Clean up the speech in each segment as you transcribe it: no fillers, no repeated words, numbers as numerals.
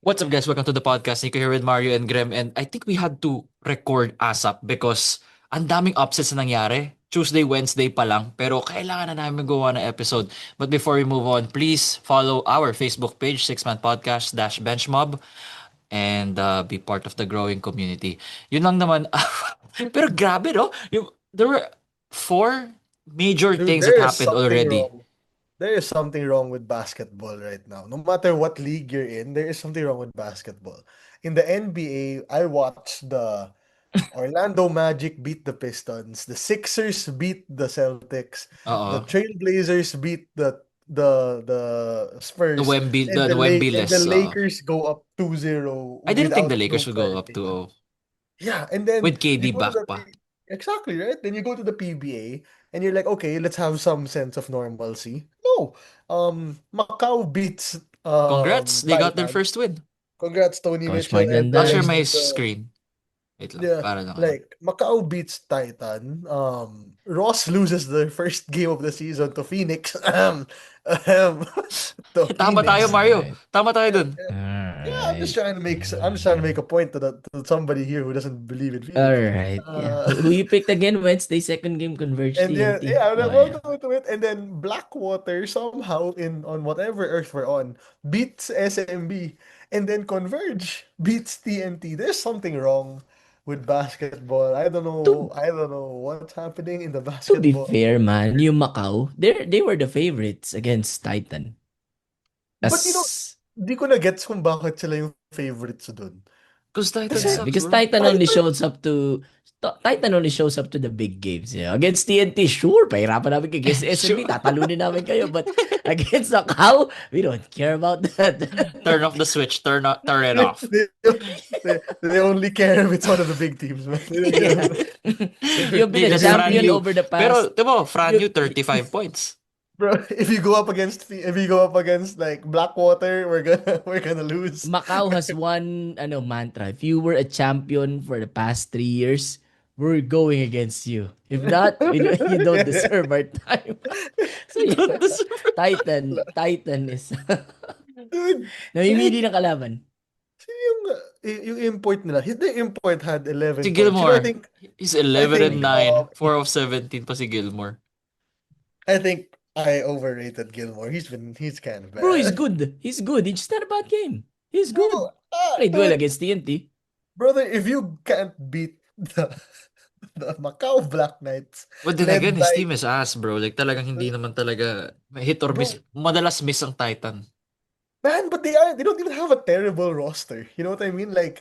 What's up, guys? Welcome to the podcast. Nico here with Mario and Grem. And I think we had to record ASAP because ang daming upsets na nangyari. Tuesday, Wednesday pa lang. Pero kailangan na namin gawa ng episode. But before we move on, please follow our Facebook page, Six Man Podcast Benchmob, and be part of the growing community. Yun lang naman. Pero grabe, no? There were four major Dude, things that there is happened something already. wrong. There is something wrong with basketball right now. No matter what league you're in, there is something wrong with basketball. In the NBA, I watched the Orlando Magic beat the Pistons, the Sixers beat the Celtics, the Oo. Trailblazers beat the The Spurs, Wemby, and the the Wemby-less. Lakers go up 2-0 I didn't think the without Lakers no would go up clarification. 2-0. Yeah, and then With you KD go to back the pa. exactly right. Then you go to the PBA and you're like, okay, let's have some sense of normalcy. No, Macau beats Congrats, they got their Titan. first win. Congrats, Tony Coach Mitchell Mike and I'll the share Dandan. rest my of the screen. Wait lang, yeah. para lang ano. Like Macau beats Titan. Ross loses the first game of the season to Phoenix. To Tama tayo, Phoenix. Mario. Alright. Tama tayo dun. Yeah, I'm just Alright. trying to make a point to somebody here who doesn't believe in Phoenix. Alright. Yeah. Who you picked again? Wednesday, second game converged And yeah, TNT. yeah, Oh, we'll yeah. go to it. And then Blackwater somehow in on whatever Earth we're on beats SMB, and then Converge beats TNT. There's something wrong with basketball. I don't know. To I don't know what's happening in the to be basketball. fair, man, yung Macau, they were the favorites against Titan. But As di ko na gets kung bakit sila yung favorites dun. Because Titan Kasi sucks, because bro. Titan only shows up to the big games. Yeah. Against TNT, sure, pahirapan namin kayo. Against SMB, Sure. tatalunin namin kayo. But against Macau, we don't care about that. Turn off the switch. Turn it off. they only care if it's one of the big teams, man. They don't care. If you've been a Just champion Franyu. over the Pero, past, diba, Franyu, 35 points. Bro, if you go up against like Blackwater, we're gonna lose. Macau has one mantra. If you were a champion for the past 3 years, we're going against you. If not, you don't deserve our time. So yeah, Titan is Dude, namimili ng kalaban. sino yung import nila? The import had 11 Si points. You know, Gilmore. I think He's 11 I and think 9. 4 of 17 pa si Gilmore. I think I overrated Gilmore. He's kind of bad. Bro, he's good. He's good. It's just not a bad game. He's good. Bro, Played well dude, against TNT. brother, if you can't beat the Macau Black Knights, But then led again, his by team is ass, bro. Like, talagang hindi naman talaga hit or miss. bro, Madalas miss ang Titan. man, but they don't even have a terrible roster. You know what I mean? Like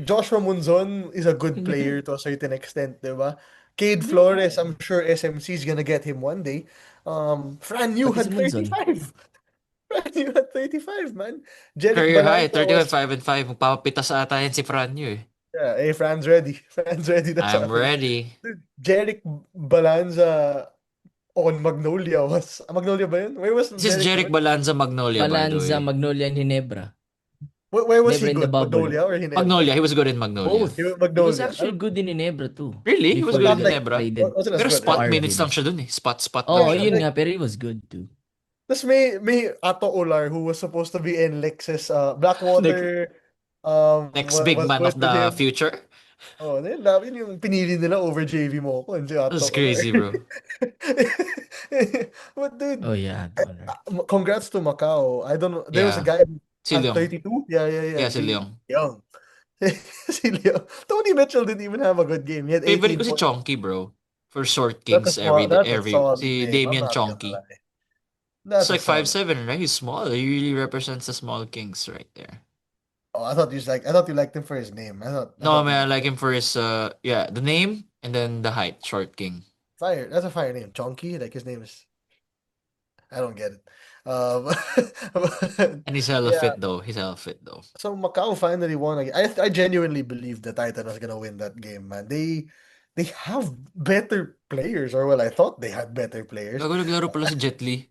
Joshua Munzon is a good player to a certain extent, diba? Cade Flores, I'm sure SMC is gonna get him one day. Fran Yu Pati si had Munson. 35. Fran Yu had 35, man. Jerick Career high, Balanza 35 was 5 and 5. Magpapapitas ata yan si Franyo eh. yeah, hey, Fran's ready. Fran's ready to I'm challenge. ready. Dude, Jerick Balanza on Magnolia was Magnolia ba yun? Where was This is Jerick Balanza Magnolia, by the Balanza, way. Magnolia, and Ginebra. Where was Never he in the good? bubble. Magnolia or Ginebra? Magnolia, he was good in Magnolia. Both. He was He was Magnolia. actually good in Ginebra too. Really? He was Before good in Not like Ginebra? traded. wasn't as Pero good, spot right? Arvin. minutes lang siya dun eh. Spot Oh, Yeah, yun like- nga, pero he was good too. Tapos may Ato Olar who was supposed to be in Lexus Blackwater Next was big man going of with the him. future. Oh, yun yung pinili nila over JV Moko and si Ato That's Olar. crazy, bro. But dude, Oh yeah, Donor. congrats to Macau. I don't know. There was a guy Si at Leong. 32. Yeah. Yeah, si Leong. Young. Si Leong. Tony Mitchell didn't even have a good game. He had 18 Favorite ko si points. Chonky, bro. For short That's kings a solid si name. I'm Damian not gonna Chonky. lie. It's That's like a solid. 5'7", right? He's small. He really represents the small kings right there. Oh, I thought you liked him for his name. I No, thought man, I like him for his the name and then the height, short king. fire. That's a fire name. Chonky, like his name is. I don't get it. And he's hella Yeah. fit though. He's hella fit though. So Macau finally won again. I genuinely believe the Titan was gonna win that game, man. They have better players, or well, I thought they had better players. Gago naglaro pala si Jet Li.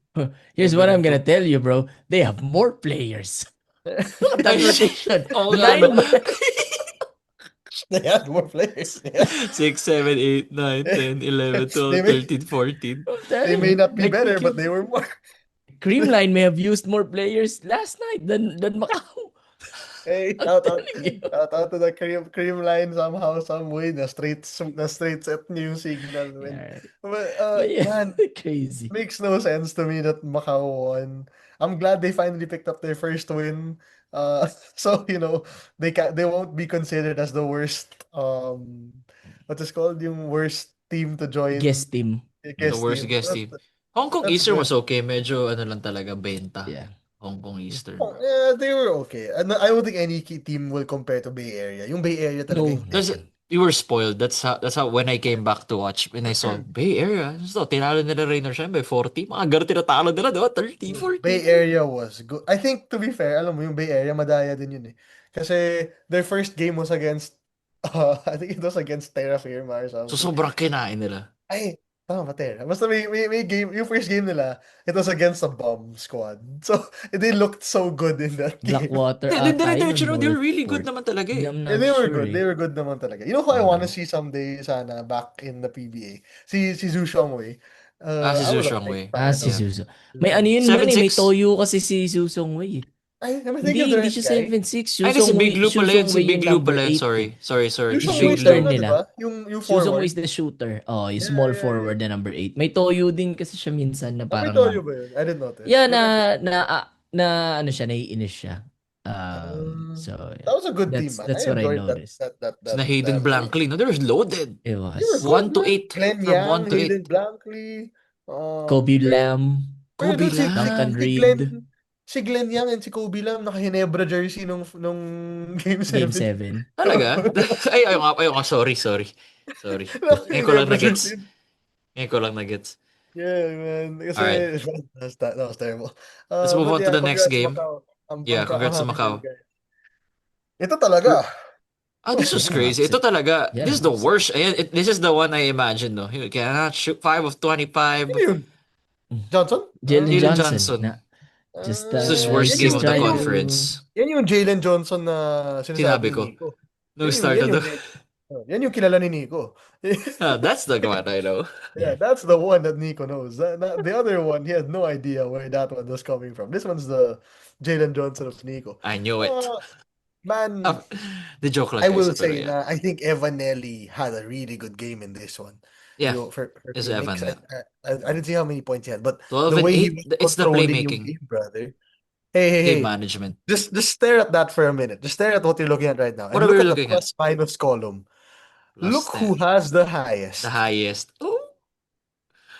Here's what I'm gonna tell you, bro. They have more players. Look at that rotation. Oo nga, no? 9 man. They had more players. Yeah. 6, 7, 8, 9, 10, 11, 12, They may- 13, 14. I'm telling They may you, not be like, better, but they were more. Creamline may have used more players last night than Macau. Hey, Ang galing yun. shout out to the cream line somehow, some way, na straight set niyo yung signal, man. Yeah. But, But yeah, man, crazy. makes no sense to me that Macau won. I'm glad they finally picked up their first win. So they won't be considered as the worst what is called yung worst team to join Guest team. the The guest worst team. guest team. Hong Kong That's Eastern good. was okay. Medyo ano lang talaga, benta. Yeah. Hong Kong Eastern. Oh, yeah, they were okay. And I don't think any team will compare to Bay Area. Yung Bay Area talaga No. hindi. Because we were spoiled. That's how when I came back to watch, when I saw Bay Area, so tinalo nila Raynor Shan by 40. Mga ganun tinatalo nila, diba? 30, 40. Bay Area was good. I think, to be fair, alam mo, yung Bay Area, madaya din yun eh. Kasi their first game was against, I think it was against Terra Firma or So something. sobrang kinain nila. Ay, tama ba Terra? Basta may game, yung first game nila, it was against a bomb squad. So, they looked so good in that game. Blackwater Then ata yun. diretso, they're really good Northport. naman talaga eh. I'm Yeah, not they were sure good. They eh. were good naman talaga. You know who I want to see someday sana back in the PBA? Si Zhu Xiongwei. Si I Zhu was a big Xiongwei. Ah, fan si of Suso. May ano yun man eh. May 7'6". toyo kasi si Susong Wei. Ay, am I Hindi, thinking of the hindi right siya guy? 7'6". Ay, si Susong Big Wei, Lou pala yun. Susong Si Wei Big yung Lou number pala yun. 8 Sorry. eh. Sorry. Yung Yung Xiongwei shooter siya nga, di nila. ba? Yung Susong forward. Wei is the shooter. Oh, yung Yeah, small yeah, forward yeah. na number 8. May toyo din kasi siya minsan na May parang toyo ba yun? I didn't notice. yeah, But na ano siya, naiinis siya. So that yeah. was a good team, man. That's I what I enjoyed that noticed. that that Sina that Hayden that. Blankley. No, they were loaded. It They were was good, 1 to man. 8. Glenn From Yang, 1 to 8. Hayden Blankley, Kobe pero, Lam, pero Kobe dude, Duncan lang. Reed, Si Glenn Yang and si Kobe Lam naka-Hinebra jersey nung Game Game 7. 7. Talaga? Ayaw nga. Sorry. Ngayon ko lang Naka-Hinebra na-gets. jersey. Yeah, man. Kasi Alright. that was terrible. Let's move But on to yeah, the next congrats game. Macau. I'm Yeah, I'm congrats to happy for you Macau. guys. Ito talaga. This was Yeah, crazy. Ito upset. talaga. Yeah, This is the upset. worst. This is the one I imagine, no? You cannot shoot 5 of 25. Sino yun? Johnson? Jalen Jalen Johnson Johnson. na just This is his worst Yan game just of the trying conference. yan yung Jalen Johnson na Sinabi sinasabi ni ko. Nico. No Yan start yan of the... yan yung kilala ni Nico. That's the one I know. Yeah, Yeah. that's the one that Nico knows. The other one, he had no idea where that one was coming from. This one's the Jalen Johnson of Nico. I knew it. Man, The joke lang I guys. will Pero say yeah. na I think Evanelli had a really good game in this one. Yeah, For it's Phoenix. Evan. I didn't see how many points he had, but 12 the and way he 8. was It's the controlling yung playmaking. game, brother. Hey. Game management. Just stare at that for a minute. Just stare at what you're looking at right now. What And are we look at the looking at? plus minus column. Plus Look who 10. has the highest. The highest. Oh,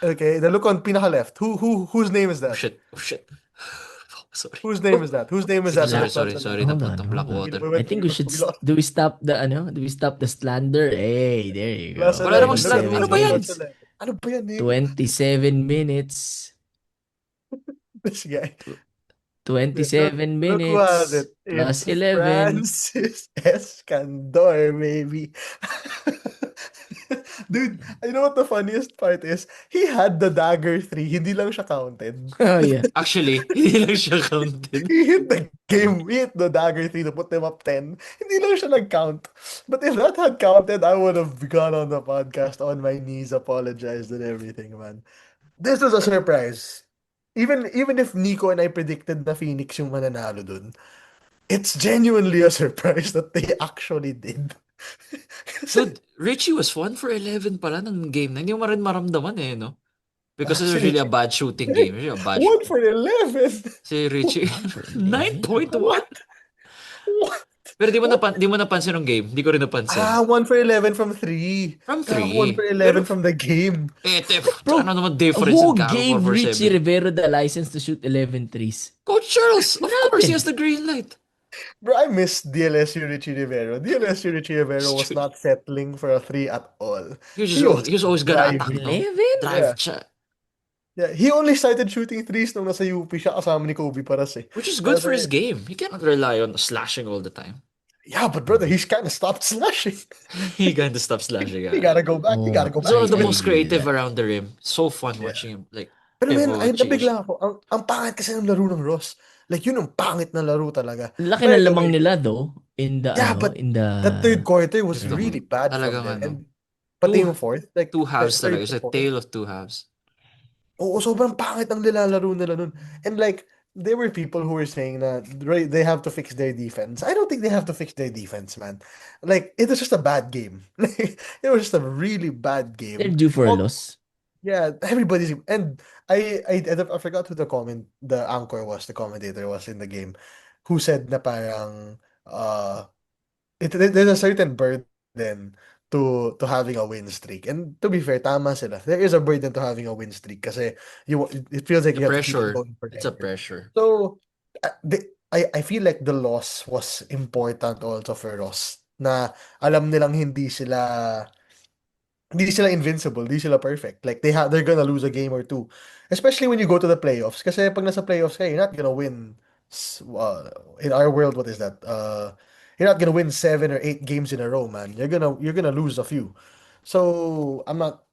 Okay, the look on pinaka left. Whose name is that? shit. Sorry. Whose name is that? Whose name is that? Sorry. Hold Naput on, ng hold on. Blackwater. I think we should do we stop the slander? Hey, there you go. Plus Wala namang 11. slander. Ano ba yan? Plus 11. Ano ba yan, Nico? 27 minutes. This guy. 27 Look who has minutes it. plus It's 11. Francis Escandor, baby. Dude, you know what the funniest part is? He had the dagger 3. Hindi lang siya counted. Oh yeah. Actually, hindi lang siya counted. He hit the dagger 3 to put them up 10. Hindi lang siya nag-count. But if that had counted, I would have gone on the podcast on my knees, apologized and everything, man. This was a surprise. Even if Nico and I predicted na Phoenix yung mananalo dun, it's genuinely a surprise that they actually did. Dude, Richie was 1 for 11 pala ng game na. Hindi mo rin maramdaman eh, no? Because it's really a bad shooting game. Really a bad 1 for 11. Si Richie, 9.1. What? Pero di mo napansin ng game. Di ko rin napansin. 1 for 11 from 3. From 1 3. for 11 from the game. Bro, ano naman difference Who in Karo gave 4 for Richie 7? Rivero the license to shoot 11 threes? Coach Charles, of What course he happened? has the green light. Bro, I miss DLSU Richie Rivero. DLSU Richie Rivero was not settling for a 3 at all. He was always gonna attack, driving. no? 11? Drive Yeah. siya. Yeah, he only started shooting threes nung nasa UP siya kasama ni Kobe Paras eh. Which is good for his game. He cannot rely on slashing all the time. Yeah, but brother, he's kind of stopped slashing. He kind of stopped slashing. He gotta go back. He gotta go He's back. one of the I most agree with creative that. around the rim. So fun watching him. Like, Pero man, ay pivot, nabigla ako. Ang pangit kasi ng laro ng Ross. Like, yun ang pangit na laro talaga. Laki By ng the lamang way, nila though in the Yeah, but in the that third quarter was Talagang- really bad from talagang them. ano. And pati Two- yung fourth. Like, two halves third talaga. It's to a fourth. tale of two halves. Oo, sobrang pangit ang nilalaro nila nun. And like, there were people who were saying that they have to fix their defense. I don't think they have to fix their defense, man. Like it was just a bad game. Like it was just a really bad They're game. due for a All, loss. yeah, everybody's and I forgot who the anchor was, the commentator was in the game, who said na parang there's a certain burden to having a win streak. And to be fair, tama sila. There is a burden to having a win streak kasi it feels like The you have to keep it pressure. going It's a forever. pressure. So, I feel like the loss was important also for Ross na alam nilang hindi sila invincible, hindi sila perfect. Like they're gonna lose a game or two. Especially when you go to the playoffs. Kasi pag nasa playoffs ka, you're not gonna win in our world, what is that? You're not gonna win 7 or 8 games in a row, man. You're gonna lose a few. So I'm not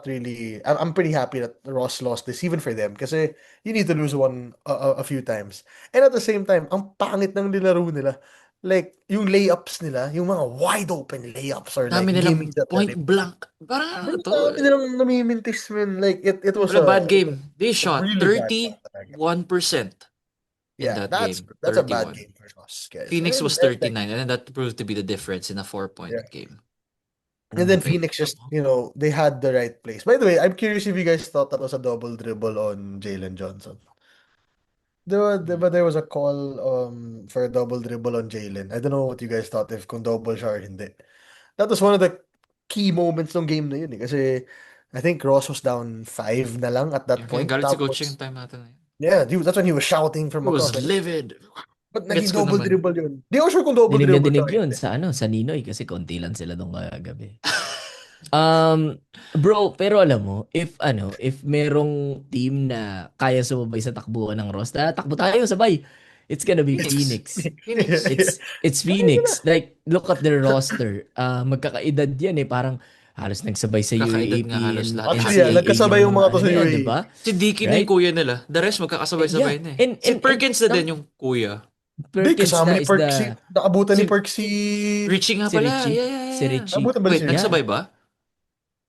really I'm pretty happy that Ross lost this even for them kasi you need to lose one a few times. And at the same time, ang pangit ng nilaro nila. Like, yung layups nila, yung mga wide open layups or Dami like nilang gimme that point rim. blank. Parang ano Bro, to? dami nilang namimintis, man. Like, it was Wala bad a game. They shot really bad shot talaga. 31% in Yeah, that that's game. that's a bad 31. game for us, guys. Phoenix was And like, 39, and then that proved to be the difference in a 4-point yeah. game. And then Mhm. Phoenix just, they had the right place. By the way, I'm curious if you guys thought that was a double dribble on Jalen Johnson. But there was a call for a double dribble on Jalen. I don't know what you guys thought if kung double siya or hindi. That was one of the key moments ng game na yun eh. Kasi I think Ross was down 5 na lang at that Yung point. galit si coaching Tapos, time natin na yun. yeah, dude, that's when he was shouting He from was across. Like, livid. but Gets naging ko double naman. dribble yun. Di ako sure kung double Dinig na dribble siya. dinig yun sa Ninoy kasi konti lang sila nung kagabi. Bro, pero alam mo, if merong team na kaya sumabay sa takbuhan ng Ross, takbo tayo sabay. It's gonna be Phoenix. Phoenix. It's Phoenix. Like, look at their roster. Magkakaedad yan eh. Parang halos nagsabay sa Kakaedad UAAP nga halos and lahat. Actually, yeah, NCAA nagkasabay yung mga to sa UAE. diba? Si Dicky na Right? yung kuya nila. The rest magkakasabay-sabay na eh. Si Perkins na din yung kuya. Di, Perkins kasama na ni is Perk si, the nakabutan ni Si- Perk si... Richie nga si pala. Richie. Yeah. Si Richie. Nabutan ba Wait, siya? nagsabay ba?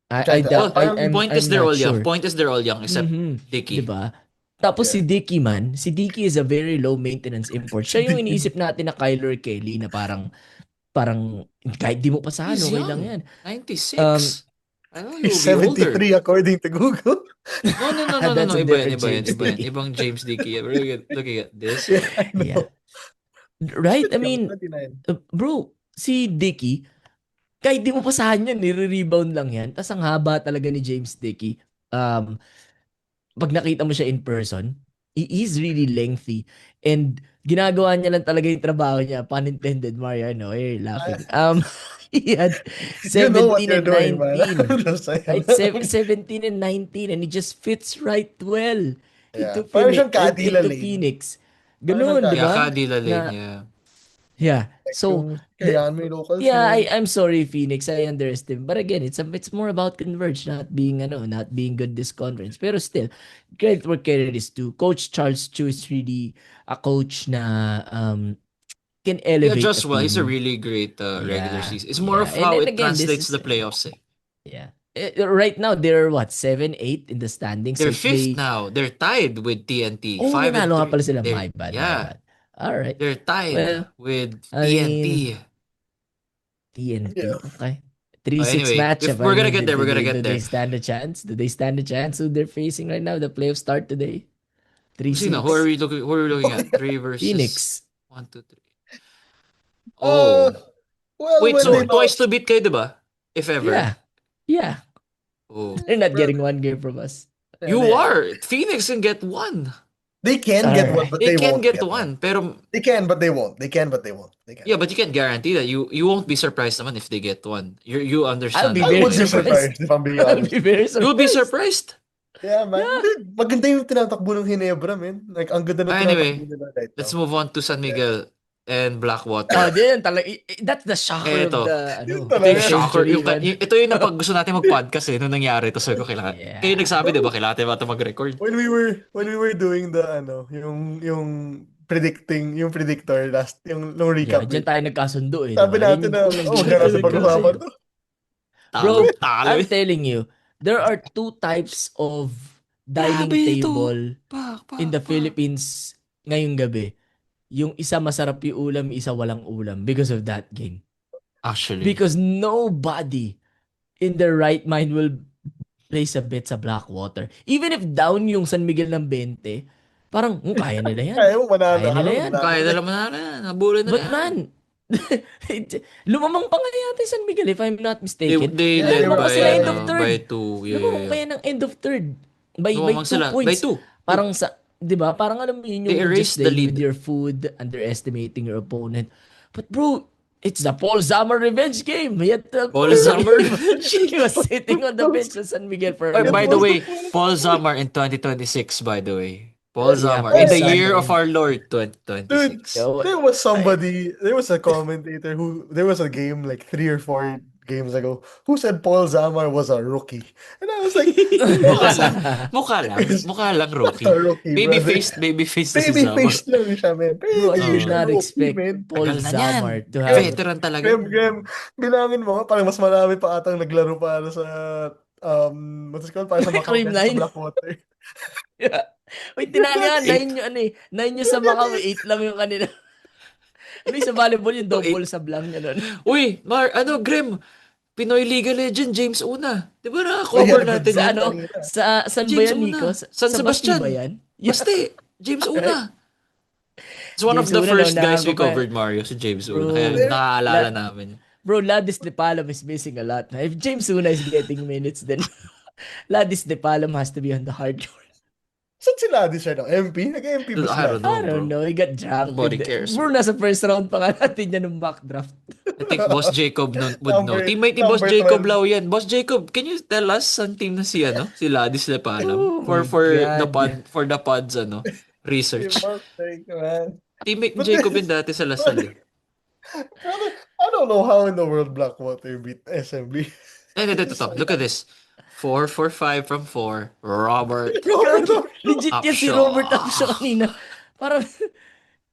Well, Point is I'm they're not all young. sure. Point is they're all young except Dicky. Diba? Tapos si Dicky man, si Dicky is a very low maintenance import. Siya yung iniisip natin na Kyler Kelly na parang kahit di mo pasahan, He's okay lang young. yan. 96. I know He's you'll be older. 73 according to Google. No. That's a Iba yan. different James Dickey. Ibang James Dickey. Looking at this. Yeah, I know. Yeah. Right? I mean, 29. bro, si Dicky, kahit di mo pasahan yan, nire-rebound lang yan. Tapos ang haba talaga ni James Dickey. Pag nakita mo siya in person, he's really lengthy. And ginagawa niya lang talaga yung trabaho niya. Pun intended, Mario. No, you're laughing. He had You know what 17 you're and doing, man. 19. I'm just saying. Right? 17 and 19 and he just fits right well Yeah. into Parang siyang Phoenix. Kadila Into Lane. Phoenix. Parang Ganun, siyang di ba? Yeah, Kadila Lane. Na- Yeah. Yeah. Like, So, kailangan mo yung locals yeah, mo. I'm sorry, Phoenix. I understand. But again, it's more about Converge not being good this conference. Pero still, credit where credit is due. Coach Charles Chu is really a coach na can He elevate adjusts a well. He's a team. really great regular Yeah, season. It's more of yeah. And how then it again, this translates to is- the playoffs. Eh. Yeah. Right now, they're what? 7-8 in the standings. They're So if fifth they... now. They're tied with TNT. Oh, 5 and nanalo nga 3. pala sila. They're- My bad, Yeah. my bad. All right. They're tied Well, with I TNT. TNT. Yeah. Okay. 3-6 Anyway, matchup. we're gonna I mean, get there. We're gonna do get they there. stand a chance? Do they stand a chance who they're facing right now? The playoffs start today. 3-6. Sino? Who are we looking at? 3 versus Phoenix. 1, 2, 3. Oh. Well, Wait, when so they twice lost, to beat kayo, diba? If ever. Yeah. Yeah. Oh. They're not Well, getting one game from us. You are. Phoenix can get one. They can get one, Alright. but They they can won't get one. one. Pero, They can, but they won't. They can, but they won't. They can. yeah, but you can't guarantee that. You won't be surprised naman if they get one. You understand. I'll be I very would be surprised. surprised if I'm being I'll honest. be very surprised. You'll be surprised. Yeah, man. Yeah. Dude, maganda yung tinatakbo ng Hinebra, man. Like, ang ganda ng Anyway, tinatakbo nila right Let's now. move on to San Miguel and Blackwater. Oh, din talaga. That's the shocker Eto. of the Yun Ito talaga. yung shocker. century, man. Ito yung napag gusto natin mag-podcast eh, nung nangyari. Tapos sabi ko, kailangan. Yeah. Kayo nagsabi, di ba? Kailangan natin mag-record. When we were doing the yung predicting, yung predictor yung Yeah, recap. dyan tayo nagkasundo eh. Sabi diba? natin Yun na, yung oh, gara sa pag-usapan to. Bro, Talo. I'm telling you, there are two types of dining Grabe ito. table in the Pak. Philippines ngayong gabi, yung isa masarap yung ulam, isa walang ulam because of that game. Actually. Because nobody in their right mind will place a bet sa Blackwater. Even if down yung San Miguel ng 20, parang kaya nila yan. Kaya mo manalo. Kaya nila Ano, yan. manalo Kaya na. nila manalo yan. Nabulin na But yan. man, lumamang pa nga yata yung San Miguel if I'm not They, mistaken. they Yeah, led they were Lumamang pa by, sila end up of ano, third. by 2. Lumamang pa yan ng end of third. By Lumamang 2 sila. By points. 2. Parang sa, di ba? Parang alam mo yun, They yung just erased the playing with lead. your food, underestimating your opponent. But bro, it's the Paul Zamar revenge game. Yet, Paul Zamar he was sitting on the bench sa San Miguel for Oh, a by long the time. way, Paul Zamar in 2026, by the way. Paul Yeah, Zamar. Paul In the Zamar. year of our Lord, Dude, 2026. Yo, there was somebody, there was a commentator there was a game like 3 or 4 games ago who said Paul Zamar was a rookie. And I was like, Mukha lang. Mukha lang. Mukha lang, rookie. a rookie, brother. Baby-faced na si Zamar. Baby-faced lang siya, man. Bro, I did Baby-faced not rookie, expect man. Paul Tagal na yan. Zamar to have Veteran talaga. Graham, bilangin mo, parang mas marami pa atang naglaro para sa, what's it called? Para sa Macau Cream kaysa sa line. Blackwater. Wait, tinanga, Eight. 9 yung ano eh. 9 yung sa Macau, 8 lang yung kanila. Ano yung sa volleyball, yung double sa blank niya nun. Uy, Graham, Pinoy Liga legend, James Una. Di ba na-cover Yeah, natin Sa yan? ano? Sa San ba James yan, Nico? Una. San Sa Sebastian. Basti ba yan? Basti, James Una. It's one of James the Una, first no, guys we nakaka- covered, Mario, si James Bro, Una. Kaya naaalala la- namin. Bro, Ladis De Palom is missing a lot. If James Una is getting minutes, then Ladis De Palom has to be on the hard court. Saan si Ladis right now? MP? Nag-MP ba I sila? don't know, I don't bro. know. He got drafted. Nobody cares. Bro, nasa first round pa nga natin yan ng back draft. I think Boss Jacob would know. Number- Teammate ni Boss number Jacob 12. Lau yan. Boss Jacob, can you tell us ang team na si Ladis Oh Lepalam my for the pods research. Man. Teammate ni But Jacob then- yun dati sa Lasal. I don't know how in the world Blackwater beat SMB. Ito. Look at this. 4 for 5 from 4. Robert. Legit yan si Upshaw. Robert Upshaw kanina. Parang,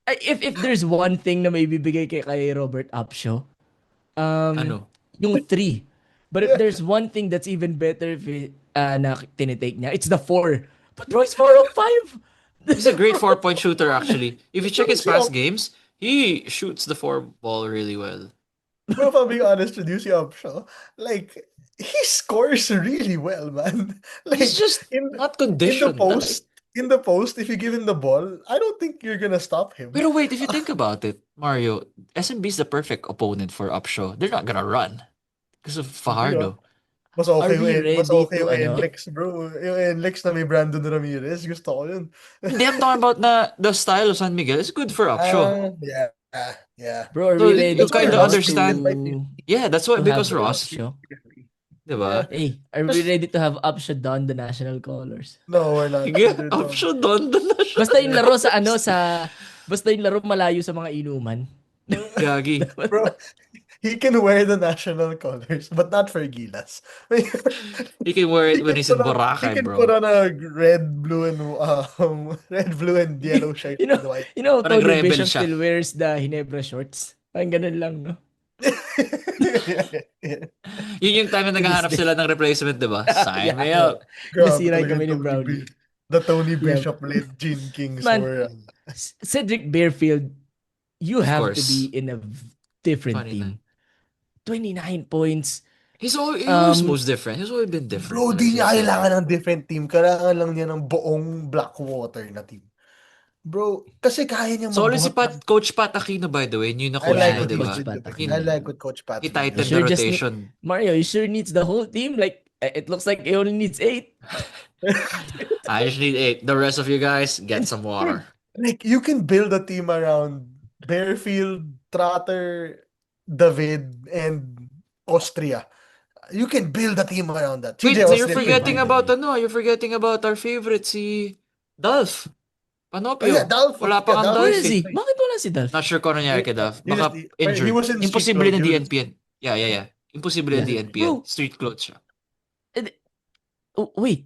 if there's one thing na may bibigay kay Robert Upshaw, Ano? yung 3. But if there's one thing that's even better if na tinitake niya, it's the 4. But bro, it's 4 of 5. He's a great 4-point shooter actually. If you check his past games, he shoots the 4 ball really well. Bro, if I'm being honest with you, si Upshaw, like, he scores really well, man. Like, He's just not conditioned. in the post, if you give him the ball, I don't think you're gonna stop him. Pero wait, if you think about it, Mario, SMB is the perfect opponent for Upshaw. They're not gonna run because of Fajardo. Mas okay Are we mas ready okay to, yung NLEX, bro. Yung NLEX na may Brandon Ramirez, gusto ko yun. Hindi, I'm talking about the style of San Miguel. It's good for Upshaw. Yeah. Bro, are So, we ready you for kinda us understand. to Yeah, that's why, have because Ross, Upshaw? diba? Hey, are we ready to have Upshaw don the national colors? No, we're not. Sige, We're not. Upshaw doon na siya. Basta yung laro basta yung laro malayo sa mga inuman. Gagi. Bro, he can wear the national colors, but not for Gilas. He can wear it when he's in he Boracay, can put bro. on a red, blue, and yellow shirt You know, and white. you know, Parang Tony rebel Bishop siya. still wears the Hinebra shorts. Parang ganun lang, no? Yun yung time na naghahanap sila ng replacement, diba? Sign me Yeah. up. Nasira Grabe kami ni talaga Brownie. The Tony Yeah. Bishop-led Gene Kings Man, were... Cedric Bearfield, you Of have to course. be in a different team. 29 points. He's always Um, most different. He's always been different. Bro, di niya kailangan ng different team. Kailangan lang niya ng buong Blackwater na team. Bro, kasi kaya niya Solid si magbuhat ng- Coach Pat Aquino, by the way. Yun yung I like niya, what diba? Coach Pat Coach Aquino. I like what Coach Pat He did. tightened Sure the just rotation. Mario, he sure needs the whole team. Like, it looks like he only needs 8. I just need 8. The rest of you guys, get some water. Like, you can build a team around Bearfield, Trotter, David, and Austria. You can build a team around that. Wait, TJ so you're Austria, forgetting by the about way. you're forgetting about our favorite, si Dolph. Oh, Panopio. yeah, Dolph. Wala pa kang Dolph. Where Dolph. is he? Bakit wala si Dolph? Not sure kung ano nangyari kay Dolph. Baka He injured. was in Imposible street na clothes. DNP yan. Yeah. Imposible na Yeah. DNP yan. Bro. Street clothes siya. Oh, wait.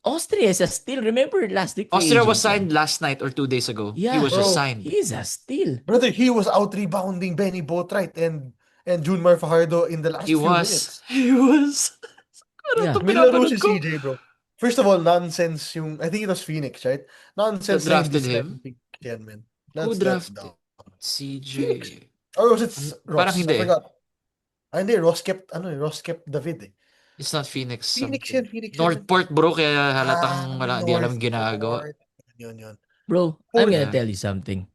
Austria is a steal. Remember last week? free Austria was agent signed last night or 2 days ago. Yeah, He was just bro. signed. He's a steal. Brother, he was out rebounding Benny Boatwright and Junmar Fajardo in the last He few minutes. was. Yeah. Ito May laro pinapanood si ko. CJ, bro. First of all, nonsense yung, I think it was Phoenix, right? That Nonsense na hindi drafted him? Phoenix yan, man. Who That's drafted dumb. Phoenix. CJ? Or was it Parang Ross? I hindi. forgot. Ah, hindi. Ross kept David eh. It's not Phoenix something. Phoenix yan, man. Northport bro, kaya halatang di alam ginagawa. Northport. Yun. Bro, I'm gonna Yeah. tell you something.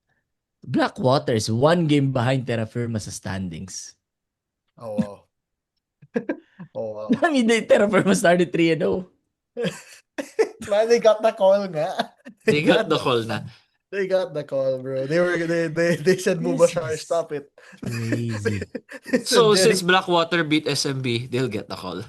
Blackwater is 1 game behind Terra Firma sa standings. Oh, wow. Oh, wow. I mean, Terra Firma started 3-0. Man, they got the call nga. They got the call na. They got the call, bro. They said This Mubashar, is stop it. Crazy. They said, So Derek- since Blackwater beat SMB, they'll get the call.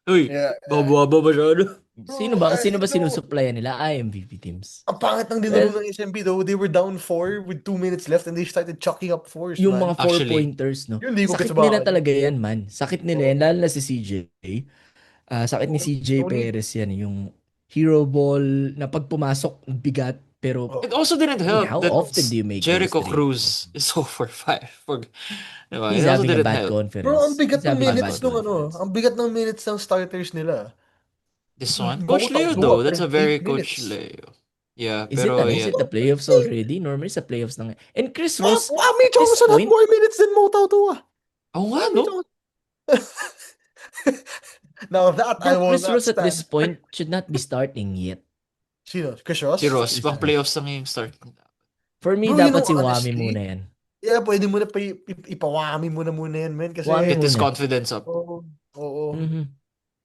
Uy, yeah. baba masyado. Sino ba Bro, no. sinusuplayan nila? IMVP teams. Ang pangit ng dinalo ng SMB though. They were down 4 with 2 minutes left and they started chucking up fours, Yung man. mga Actually, 4-pointers, no? Yun, di ko Sakit gets nila bakit. talaga yan, man. Sakit nila yan, lalo na si CJ. Sakit ni CJ Tony. Perez yan, yung hero ball na pag pumasok, bigat, pero Oh. it also didn't help how that often do you make Jericho those Cruz is so for 5. Diba? he's It also having a didn't bad help. conference. Bro, ang bigat He's ng having a minutes bad ng conference. ang bigat ng minutes ng starters nila. This one? Go Coach out, Leo go though, out that's a in very 8 Coach minutes. Leo. Yeah, Is it, pero is yeah. it the playoffs already? Normally sa playoffs na nga. And Chris Ross, Wami this Johnson had point- more minutes than Mo Tautua. Oo nga, Wami no? Johnson. Now that I bro, will Chris not Ross at stand. this point should not be starting yet. Sino? Chris Ross? Si Ross, pang playoffs lang yung start. For me, Bro, you dapat know, si Wami honestly, muna yan. Yeah, pwede mo na ipawami mo na muna yan, man. Kasi, Wami Get his muna. confidence up. oo. Mhm.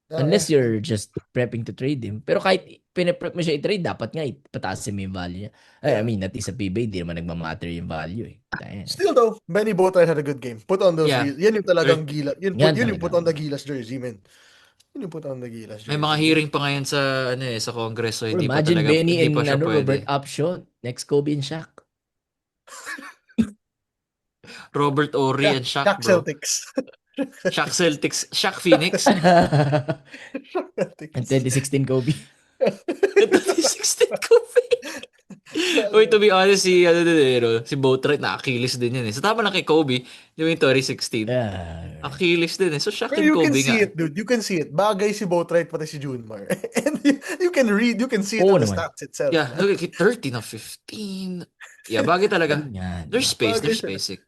Ah, Unless you're just prepping to trade him. Pero kahit pinaprep mo siya i-trade, dapat nga ipataasin mo yung value niya. I mean, at least sa PBA, di naman nagmamatter yung value eh. Damn. Still though, Benny Boatwright had a good game. Put on those, Yeah. yan yung talagang gila. Yun Yan yung talaga. put on the Gilas jersey, man. Yun yung put on the Gilas jersey. May mga hearing pa ngayon sa sa Congress, so Bro, hindi pa imagine talaga Benny hindi and pa siya pwede. Robert Upshaw. Next Kobe and Shaq. Robert Ory and Shaq, Shaq bro. Celtics. Shaq Celtics, Shaq Phoenix. And 2016 Kobe. 2016 Kobe. Uy, to be honest, si Boatwright na Achilles din yun eh. So tama lang kay Kobe, yung 2016. Yeah. Achilles din eh. So Shaq Pero and you can Kobe see nga. it, dude. You can see it. Bagay si Boatwright pati si Junmar. And you can see it Oo in the naman. stats itself. Yeah, man. look at 30 na 15. Yeah, bagay talaga. Yan. There's space, Bagay there's siya. space.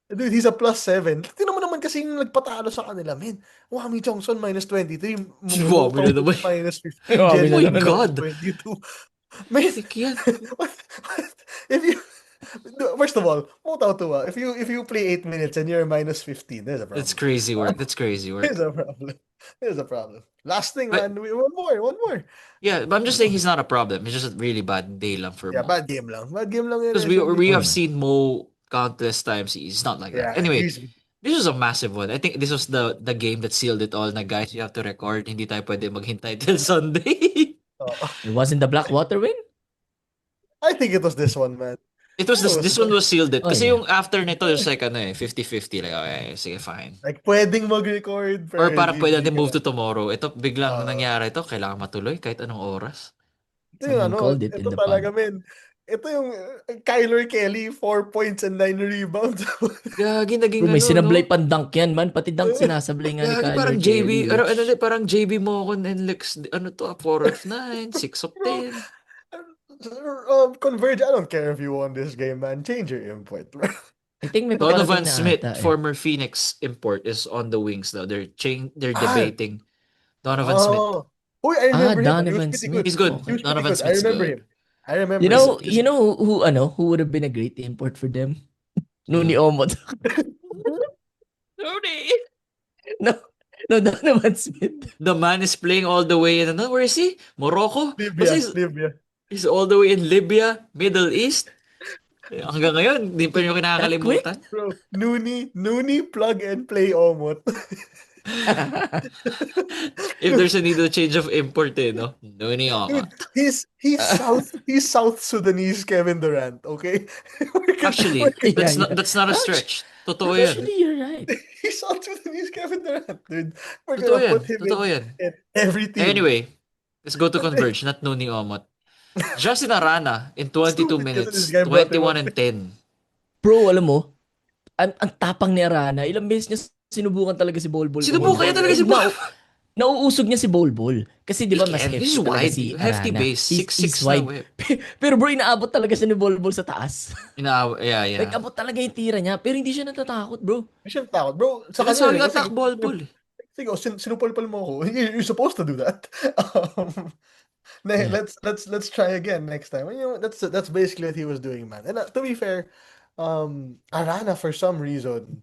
Dude, he's a +7. Tingnan mo naman kasi yung nagpatalo sa kanila, man. Wami Johnson -23. Si Wami na naman. -15. Wami na Oh my naman. God. 22. Man, Sick yan. if you first of all, Mo Tautua, if you play 8 minutes and you're -15, there's a problem. That's crazy work. That's crazy work. There's a problem. There's a problem. Last thing, But- man. One more. Yeah, but I'm just saying he's not a problem. It's just a really bad day lang for Yeah, Mo. bad game lang. Bad game lang yun. Because we have seen Mo countless times. He's not like Yeah, that. Anyway, he's- this was a massive one. I think this was the game that sealed it all na guys, you have to record. Hindi tayo pwede maghintay till Sunday. It wasn't the Blackwater win? I think it was this one, man. It was this one was sealed it. Oh, Kasi yeah. yung after nito, it was like 50-50. Like, okay, sige, fine. Like, pwedeng mag-record. Or parang hindi pwede natin ka- move to tomorrow. Ito, biglang Oo. nangyari ito. Kailangan matuloy kahit anong oras. Ito yung Someone called it in ito the talaga, men. Ito yung Kyler Kelly, 4 points and 9 rebounds. Gagi, naging Bro, may ano, sinablay no? pan dunk yan, man. Pati dunk sinasablay nga ni Gagi, Kyler parang JB, Kelly. parang JB Mocon and Lex, 4 of 9, 6 of 10. Converge, I don't care if you won this game, man. Change your import, bro. I think may Donovan paparating na Smith, ata, eh. former Phoenix import, is on the wings now. They're Ah. debating. Donovan Smith. Uy, I remember him. Donovan He was pretty Smith. good. He's good. He was pretty Donovan good. I Smith's remember good. him. I remember You him. know who would have been a great import for them? Nuni Omot. No, Donovan Smith. The man is playing all the way in, where is he? Morocco? Basta Libya. he's all the way in Libya, Middle East. Hanggang ngayon, hindi pa nyo kinakalimutan. Bro, Nooney plug and play Omot. If there's a need to change of import, no? Nuni ako. Dude, he's South Sudanese Kevin Durant, okay? Actually, that's not a stretch. Totoo yan. Actually, you're right. He's South Sudanese Kevin Durant, dude. We're Totoo gonna yan. put him Totoo in yan. every team. Anyway, let's go to Converge, not Nuni Omot. Justin Arana in 22 Stupid minutes, kasi this guy brought him 21 up. and 10. Bro, alam mo, ang tapang ni Arana. Ilang beses niya sinubukan talaga si Bol. Sinubukan niya talaga si Bol. nauusog niya si Bol. Kasi di He ba mas can. He's hefty talaga wide. si Hefty Arana. base. He's 6'6" na wide. whip. Pero bro, inaabot talaga siya ni Bol sa taas. Yeah, Like, yeah. abot talaga yung tira niya. Pero hindi siya natatakot, bro. Hindi siya takot. Bro, sa That's kanya how rin. you Kasi, attack Bulbul. sige, sinupal-pal mo ako. You're supposed to do that. Um, Yeah. let's try again next time. You know, that's basically what he was doing, man. And to be fair, Arana for some reason,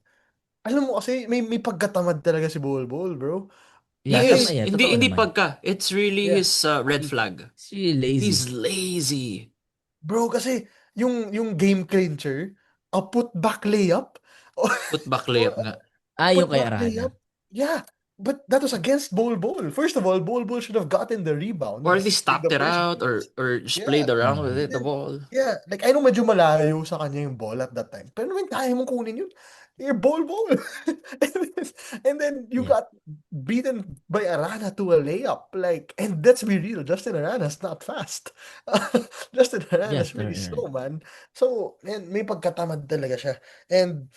alam mo kasi may pagkatamad talaga si Bol, bro. Yeah, He Kasi is. totoo Hindi naman. pagka. It's really yeah, his red flag. He's really lazy. He's lazy. bro, kasi yung game clincher, a put back layup Put back or layup nga. Yung put kay back Arana. layup. Yeah, but that was against Bol. First of all, Bol should have gotten the Or at rebounds least in tapped the it first out place. or just Yeah. played around with Mhm. it, the ball. Yeah, like I know medyo malayo sa kanya yung ball at that time. Pero naman kaya mong kunin yun. You're ball. And then you Yeah. got beaten by Arana to a layup. Like, and let's be real, Justin Arana's not fast. Justin Yeah, Arana's really slow, man. So, and may pagkatamad talaga siya. And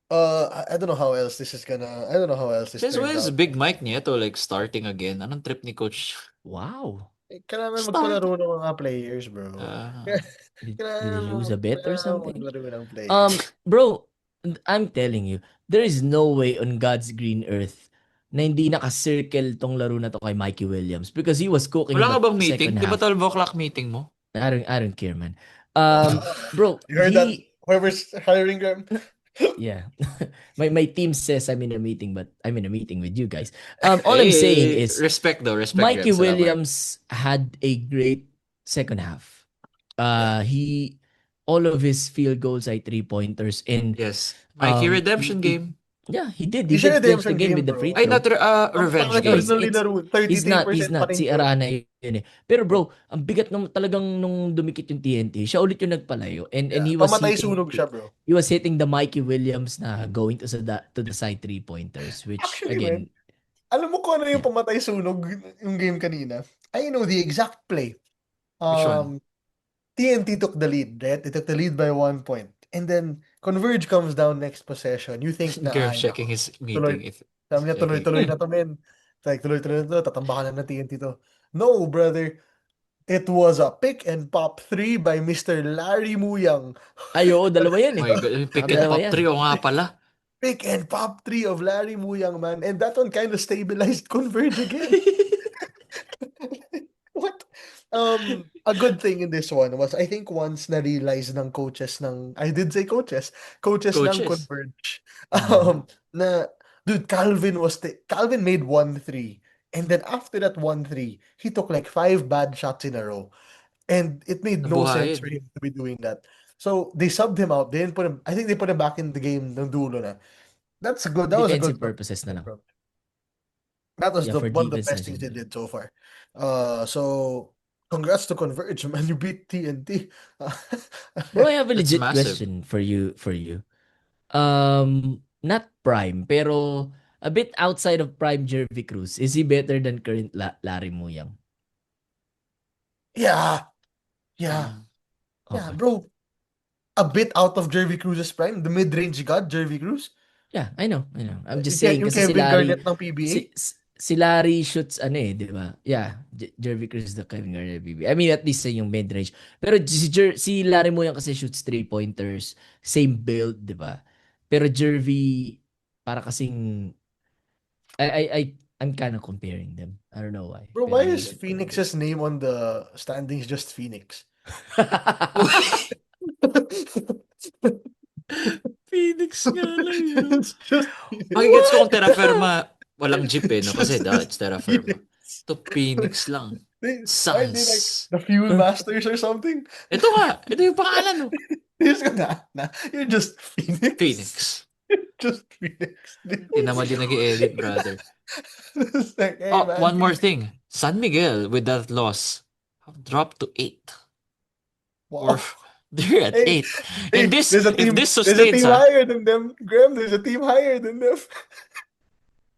I don't know how else this is gonna I don't know how else this That's why turns is out. Big Mike Nieto like starting again. Anong trip ni Coach? Wow. Kailangan Start. magpalaro ng mga players, bro. Did he lose a bet or something? maglaro ng players. Bro, I'm telling you, there is no way on God's green earth na hindi naka-circle tong laro na to kay Mikey Williams because he was cooking in Wala the ka bang meeting? second Di ba half. 12 o'clock meeting mo? I don't care, man. Bro, You heard that? Whoever's hiring them. yeah. My team says I'm in a meeting, but I'm in a meeting with you guys. All I'm saying is Respect though, respect Mikey Graham. Salamat. Williams had a great second half. He all of his field goals ay 3-pointers and Yes. Mikey redemption game. yeah, he did. He's He a did clinch the redemption game game, with the bro. free Ay, throw. not revenge Ang game. It's- personally laro, He's 33% not. pa rin Si shoot. Arana yun eh. Pero bro, ang bigat talagang nung dumikit yung TNT, siya ulit yung nagpalayo. And Yeah, he was pamatay hitting, sunog siya, bro. he was hitting the Mikey Williams na going to the side 3-pointers, which Actually, again, Alam mo kung ano yung Yeah. pamatay sunog yung game kanina? I know the exact play. Which one? TNT took the lead, right? They took the lead by 1 point. And then Converge comes down next possession. You think na, Graham ay, checking his meeting. If sabi niya, checking. tuloy-tuloy na to, men. It's like, tuloy-tuloy na to, tatambakan na ng TNT to. No, brother. It was a pick and pop 3 by Mr. Larry Muyang. oo, dalawa yan eh. My God, pick and Dalawa pop yan. trio nga pala. Pick and pop 3 of Larry Muyang, man. And that one kind of stabilized Converge again. What? A good thing in this one was I think once na-realize ng coaches ng I did say coaches ng Coaches. Converge na dude Calvin made 1-3 and then after that 1-3 he took like 5 bad shots in a row and it made no sense Nabuhayin. for him to be doing that. So they subbed him out. They didn't put him I think they put him back in the game ng dulo na. That's good. That was a Defensive good purposes na lang. That was Yeah, for one of the defense best na things they siya. did so far. So congrats to Converge, man. You beat TNT. Bro, I have a That's legit massive. question for you. Not prime, pero a bit outside of prime Jervy Cruz. Is he better than current Larry Muyang? Yeah, Okay. bro. A bit out of Jervy Cruz's prime, the mid-range god, Jervy Cruz. Yeah, I know. I'm just Yung saying kasi si Kevin Larry, Garnett ng PBA. si Larry shoots di ba? Yeah, Jervy Cruz is the Kevin Garnett PBA. I mean, at least sa yung mid-range. Pero si Larry Muyang kasi shoots 3-pointers, same build, di ba? Pero Jervy, para kasing, I'm kind of comparing them. I don't know why. Bro, Pero why yun is yung Phoenix's name on the standings just Phoenix? Phoenix nga lang yun. It's just Phoenix. Makikits ko kung Terra Firma, walang jeep eh, no? Kasi it's Terra Firma. To Phoenix lang. Why they like Sans. the Fuel Masters or something? Ito nga, ito yung pangalan, no? Just go, nah, you're just Phoenix. Phoenix. Just Phoenix. Dude. Tinamad din nag-edit, brother. It's like, hey, Oh, man, one more thing. San Miguel, with that loss, have dropped to 8. wow. Or they're at Hey, 8. And this, there's a if team, this there's a sustains, team ha? higher than them, Graham. There's a team higher than them.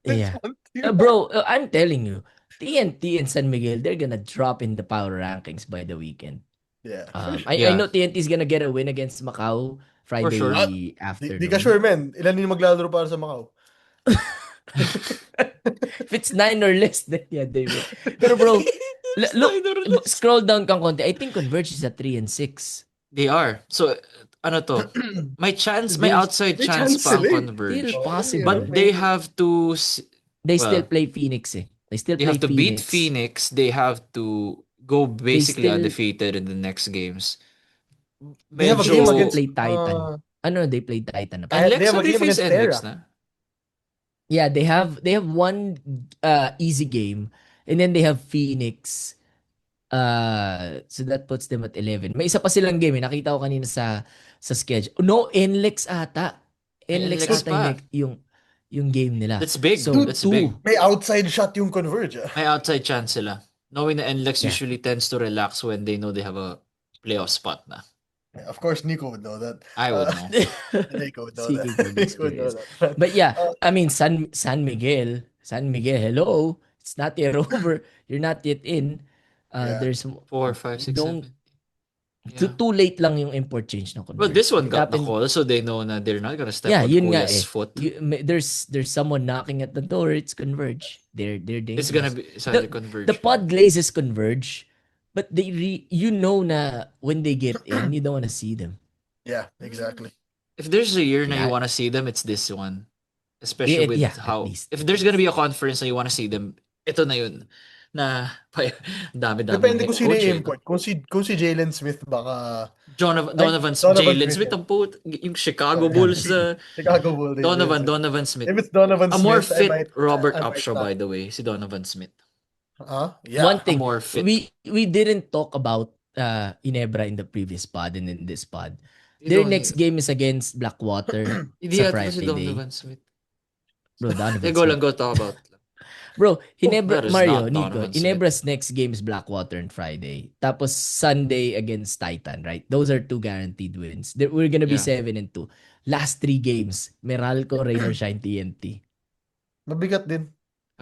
There's Yeah. one team Bro, I'm telling you, TNT and San Miguel, they're gonna drop in the power rankings by the weekend. Yeah. I know TNT is gonna get a win against Macau Friday sure. Di afternoon. ka sure, man. Ilan yung maglalaro para sa Macau? If it's 9 or less, then yeah, they win. Pero bro, It's look, neither less. scroll down kang konti. I think Converge is at 3 and 6. They are. So, ano to? May There's outside May chance chance pa ang sila eh. Converge. still Oo, possible. But they have to, They still well, play Phoenix eh. They still they play have to beat Phoenix. Phoenix. They have to go They basically still undefeated in the next games. They have a they game still Medyo, against play Titan. Ano, they play Titan na pa. they NLEX have na a they game face against NLEX Terra. na. Yeah, they have one easy game, and then they have Phoenix. So that puts them at 11. May isa pa silang game eh. Nakita ko kanina sa schedule. No, NLEX ata. May NLEX NLEX ata pa. yung game nila. That's big. So, That's two. big. May outside shot yung Converge. May outside chance sila. Knowing na NLEX Yeah. usually tends to relax when they know they have a playoff spot na. Of course, Nico would know that. I would know. Nico would know Speaking that. from Nico would know experience. that. But yeah, I mean, San Miguel, hello. It's not yet over. You're not yet in. Yeah. There's 4, 5, 6, don't 7. Yeah. too late lang yung import change ng Converge. Well, this one It got the happened- call, so they know na they're not gonna step Yeah, on yun nga Kuya's eh. foot. There's someone knocking at the door. It's Converge. They're dangerous. It's gonna be The- Converge. The pod glazes Converge, but you know na when they get in, you don't want to see them. Yeah, exactly. If there's a year na you Yeah. wanna see them, it's this one. Especially with Yeah, at how least. if there's gonna be a conference na you wanna see them, ito na yun. Na dami-dami. Depende kung sino coach, yung eh. import. Kung si Jalen Smith baka Donovan Donovan Jalen Smith, Smith ang yung Chicago Yeah. Bulls Chicago Bulls. Donovan Smith. If it's Donovan A Smith, more I fit might- Robert I might Upshaw, not. by the way, si Donovan Smith. Yeah. One A thing, more fit. we didn't talk about Inebra in the previous pod and in this pod. You Their don't- next game is against Blackwater Hindi sa yata si Friday. Donovan Smith. Bro, Donovan Go Smith. lang, go talk about. Bro, Hinebra, that is Mario, not Nico, Donovan Smith. Inebra's next game is Blackwater on Friday. Tapos Sunday against Titan, right? Those are 2 guaranteed wins. We're gonna be Yeah. 7-2. Last 3 games, Meralco, Rain or Shine, TNT. Mabigat din.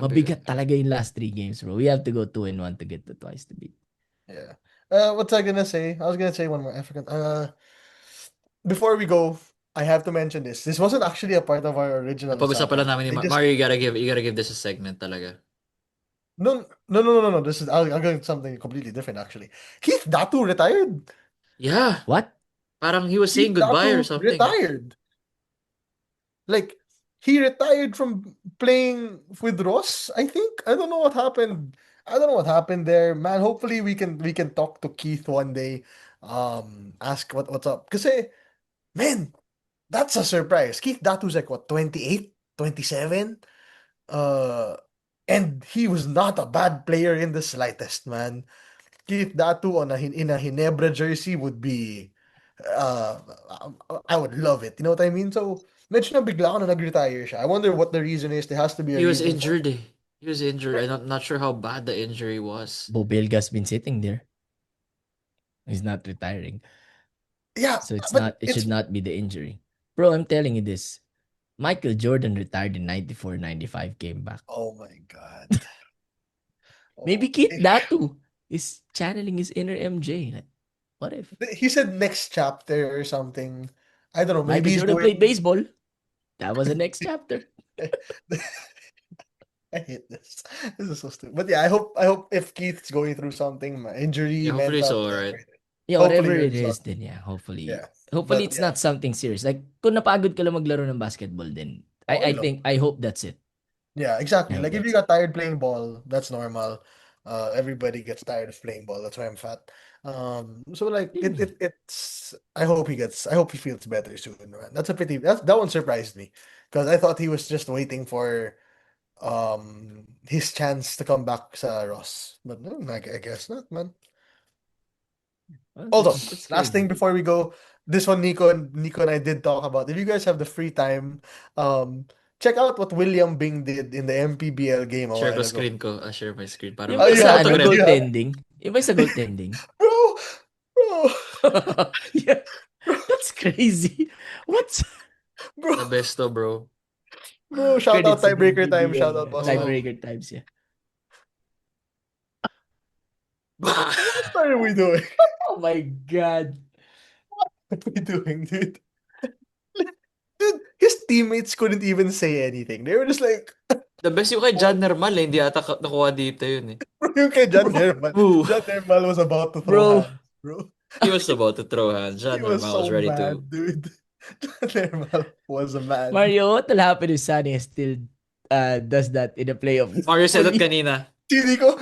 Mabigat talaga yung last 3 games, bro. We have to go 2-1 to get to twice to beat. Yeah. What's I gonna say? I was gonna say one more. I forgot. Before we go, I have to mention this. This wasn't actually a part of our original. Pag-usapan lang namin ni They just- Mario, you gotta give this a segment talaga. No. This is I'm going something completely different actually. Keith Datu retired. Yeah, What? parang he was saying Keith goodbye or Datu something. Retired. Like he retired from playing with Ross. I think I don't know what happened. I don't know what happened there, man. Hopefully we can talk to Keith one day. Ask what's up. Kasi, man, that's a surprise. Keith Datu's like what 28, 27. And he was not a bad player in the slightest, man. Keith Datu in a Hinebra jersey would be I would love it. You know what I mean? So, medyo nabigla ako na nag-retire siya. I wonder what the reason is. There has to be a He was reason for injured eh. He was injured. I'm not sure how bad the injury was. Bobelga's been sitting there. He's not retiring. Yeah, So it's but not it should not be the injury. Bro, I'm telling you this. Michael Jordan retired in 94, 95, came back. Oh my God. Maybe Keith Datu is channeling his inner MJ. Like, what if? He said next chapter or something. I don't know. Michael Maybe he's Jordan going. played baseball. That was the next chapter. I hate this. This is so stupid. But yeah, I hope if Keith's going through something, injury, Yeah, hopefully mental, so, right? Yeah, Hopefully whatever it it's is, then yeah, hopefully. Yeah. Hopefully But it's yeah. not something serious. Like, kung napagod ka lang maglaro ng basketball, then Okay lang. I hope that's it. Yeah, exactly. Yeah, Like if that's you got tired playing ball, that's normal. Everybody gets tired of playing ball. That's why I'm fat. So like it's. I hope he feels better soon, man. That's a pity. That one surprised me because I thought he was just waiting for his chance to come back sa Ross, but no, I guess not, man. Well, Also, that's last crazy. thing before we go, this one Nico and I did talk about. If you guys have the free time, check out what William Bing did in the MPBL game a Share while ko ago. screen ko. Share my screen. Para Yung Oh, ba you sa have to ano, grab- you have- goaltending? Yung ba sa goaltending? Bro, Yeah. That's crazy. What's bro, The best to, bro. shout out credits to tiebreaker time, BBL, shout out yeah. boss. Tiebreaker times, yeah. What are we doing? Oh my God. What are we doing, dude? Dude, his teammates couldn't even say anything. They were just like, The best yung kay John Nermal eh. Hindi ata nakuha dito yun eh. Bro, yung kay John Nermal. Ooh, John Nermal was about to throw Bro, hands, bro. he was about to throw hands. He John was Nermal was so ready to. mad, dude. John Nermal was a man. Mario, what will happen if Sunny still does that in the playoff? Mario said that kanina. Hindi ko.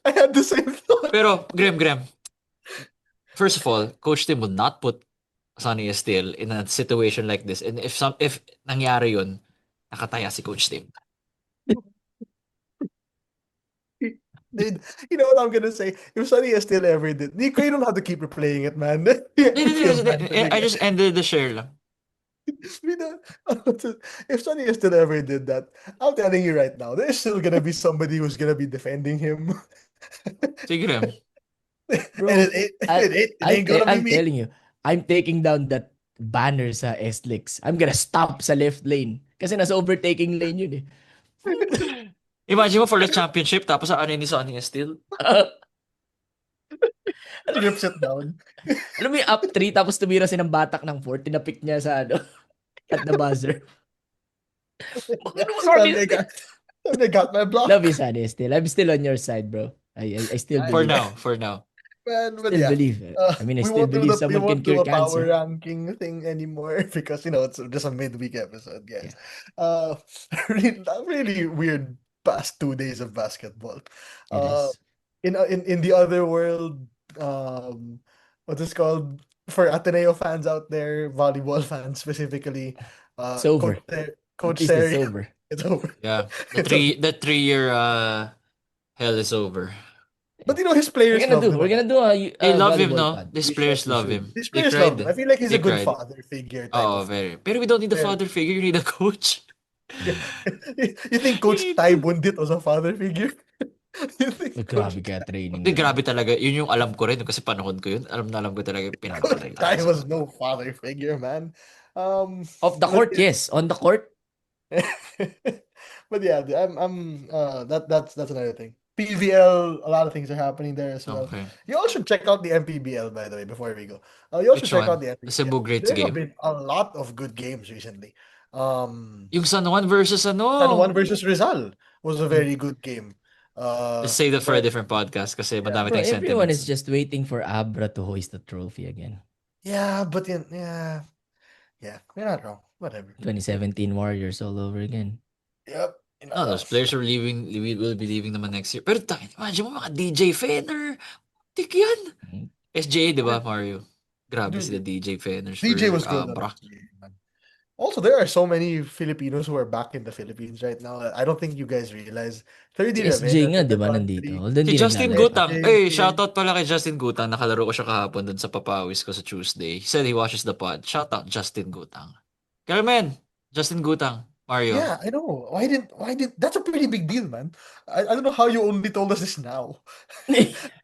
I had the same thought. Pero, Graham, first of all, Coach Tim would not put Sonny Estelle in a situation like this. And if nangyari yun, nakataya si Coach Tim. Dude, you know what I'm gonna say? If Sunny still ever did, you don't have to keep replaying it, man. I just ended the share lang. We don't- if Sunny still ever did that, I'm telling you right now, there's still gonna be somebody who's gonna be defending him. Sige, Graham. Bro, And it ain't gonna I'm be me. telling you, I'm taking down that banner sa S-Leaks. I'm gonna stop sa left lane. Kasi nasa overtaking lane yun eh. Imagine mo for the championship, tapos ano ni Sonny Estelle? Rips it down. Alam mo yung up 3 tapos tumira siya ng batak ng 4, tinapik niya sa ano, at the buzzer. They got my block. Love you, Sunny, still. I'm still on your side, bro. I still For believe. now. Man, but Still yeah. believe. I mean, I We still won't do believe the- we someone can won't do cure a power cancer. ranking thing anymore because it's just a midweek episode, guys. Really weird past 2 days of basketball. It is. In the other world, what's this called? For Ateneo fans out there, volleyball fans specifically, It's over. Coach At least it's Terry, over. it's over. Yeah. The 3-year hell is over. But his players love him. We're gonna do a They love him, volleyball no? pod. These We players should, we love should. him. These They players love cried. him. I feel like he's They a good cried. father figure type Oh, of. very. Pero we don't need a Yeah. father figure. You need a coach. You think Coach Ty Bundit was a father figure? You think Uy, grabe kaya training. Hindi, nila. grabe talaga. Yun yung alam ko rin kasi panahon ko yun. Alam ko talaga yung Coach pinapalay. Ty was no father figure, man. Off the court, yes. On the court, But yeah, that's another thing. PVL, a lot of things are happening there as well. Okay. You all should check out the MPBL, by the way, before we go. You all Which should check one? out the The MPBL. Cebu Greats There have game. been a lot of good games recently. Yung San Juan versus San Juan ano? versus Rizal was a very good game. Let's save that for a but- different podcast kasi madami bro, tayong everyone sentiments. is just waiting for Abra to hoist the trophy again. Yeah, but yeah, you're not wrong. Whatever. 2017 Warriors all over again. Yep. Oh, those players are will be leaving naman next year. Pero imagine mo mga DJ Fenner. Tik yan. Mhm. SJ, di ba, Mario? Grabe Dude, sila DJ Fenners DJ for was good. Abra. Also, there are so many Filipinos who are back in the Philippines right now. I don't think you guys realize. Third Si year SJ nga, di ba, nandito? Although Si hindi Justin naglalaro. Gutang. Justin- Shoutout pala kay Justin Gutang. Nakalaro ko siya kahapon dun sa papawis ko sa Tuesday. He said he watches the pod. Shoutout Justin Gutang. Carmen, Justin Gutang. Mario. Yeah, I know. Why did that's a pretty big deal, man. I don't know how you only told us this now.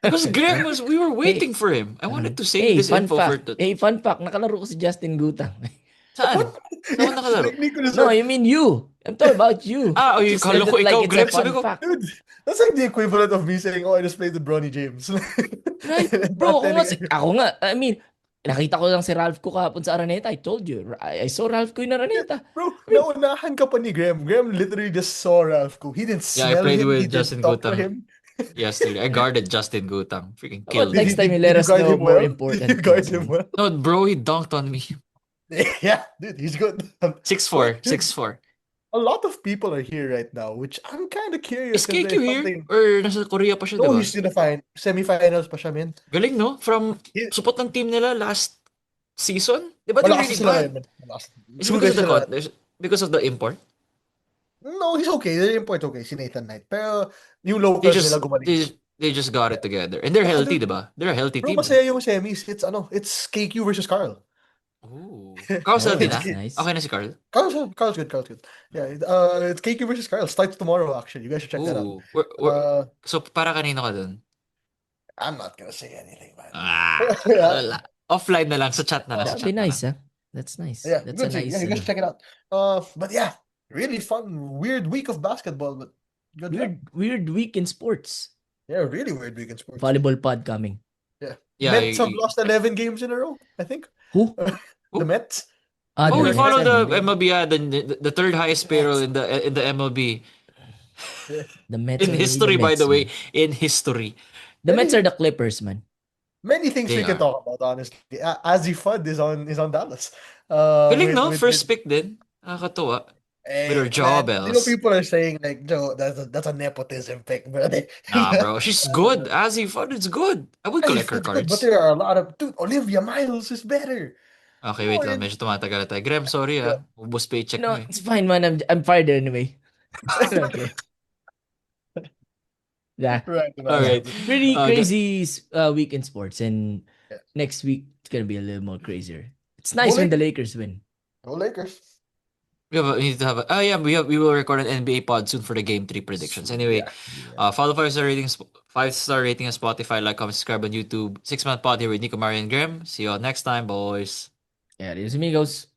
Because Graham we were waiting for him. I wanted to save Hey, this fun info for... fact. Hey, fun fact. Nakalaro ko si Justin Gutang. Saan? Saan ka nakalaro? Like Nicholas No, I mean you. I'm talking about you. Yung Just kala said ko it ikaw, it's a Graham. fun Sabi ko, fact. Dude, that's like the equivalent of me saying, "Oh, I just played with Bronny James." Right? Bro, ako nga, I mean, nakita ko lang si Ralph ko kahapon sa Araneta. I told you. I saw Ralph ko in Araneta. Bro, naunahan ka pa ni Graham. Graham literally just saw Ralph Ko. He didn't Yeah, I smell played him. with He didn't Justin talk to Gutang. him. yesterday. I guarded Justin Gutang. Freaking Well, killed. next time you Did let us guard know him more well? important Did you guard things, him man. well? No, bro, he dunked on me. Yeah, dude, he's good. 6'4", Dude, 6'4". A lot of people are here right now, which I'm kind of curious. Is 'cause KQ there's here? something- Or nasa Korea pa siya, No, di ba? he's in the semifinals pa siya, man. Galing, no? From He- support ng team nila last season? Di ba? They're Malakas really sila bad. ngayon, man. Malakas. Is it Two because guys of the sila- because of the import? No, he's okay. The import okay, si Nathan Knight. Pero yung They locals just nila gumaling. they just got it together. And they're Yeah, healthy, dude. di ba? They're a healthy Bro, team. masaya yung semis. It's KQ versus Carl. Ooh. Carl's healthy na? Nice. Okay na si Carl? Carl's good. Yeah, it's KQ versus Carl. Starts tomorrow, actually. You guys should check that out. Ooh. So, para kanino ka dun? I'm not gonna say anything, man. Wala. Offline na lang. Sa chat na lang. Sa That'd be chat na nice, lang. huh? That's nice. Yeah, That's good a thing. nice. Yeah, you guys should check it out. But yeah, really fun, weird week of basketball, but good luck. Weird week in sports. Yeah, really weird week in sports. Volleyball pod coming. Yeah, Mets have lost 11 games in a row, I think. Who? The Mets. Oh, we the follow Mets. the MLB, the third highest payroll in the MLB. The Mets In are really history, the by Mets, the way, man. in history. The Mets are Many the Clippers, man. many things They we can are. talk about, honestly. Azzy Fudd is on Dallas. Feeling With no, with first pick din. Nakakatuwa. With her jaw man, bells. people are saying like, Joe, that's a nepotism pick, brother. Nah, bro. She's good. Azzy Fudd is good. I would Azzy collect her Fudd's good, but cards. there are a lot of dude. Olivia Miles is better. Okay, No, wait lang. Medyo tumatagal na tayo. Graham, sorry yeah. Ubus paycheck mo No, eh. it's fine, man. I'm fired anyway. Okay. Yeah. Right, Yeah. man. Alright. Pretty Gra- crazy week in sports. And Yeah. next week, it's going to be a little more crazier. It's Go nice when the Lakers. Lakers win. Go Lakers. we need to have we will record an NBA pod soon for the game 3 predictions. Anyway, Yeah. Yeah. follow 5-star rating on Spotify, like, comment, subscribe on YouTube. 6 month pod here with Nico, Mario, and Graham. See you all next time, boys. Yeah, adios amigos.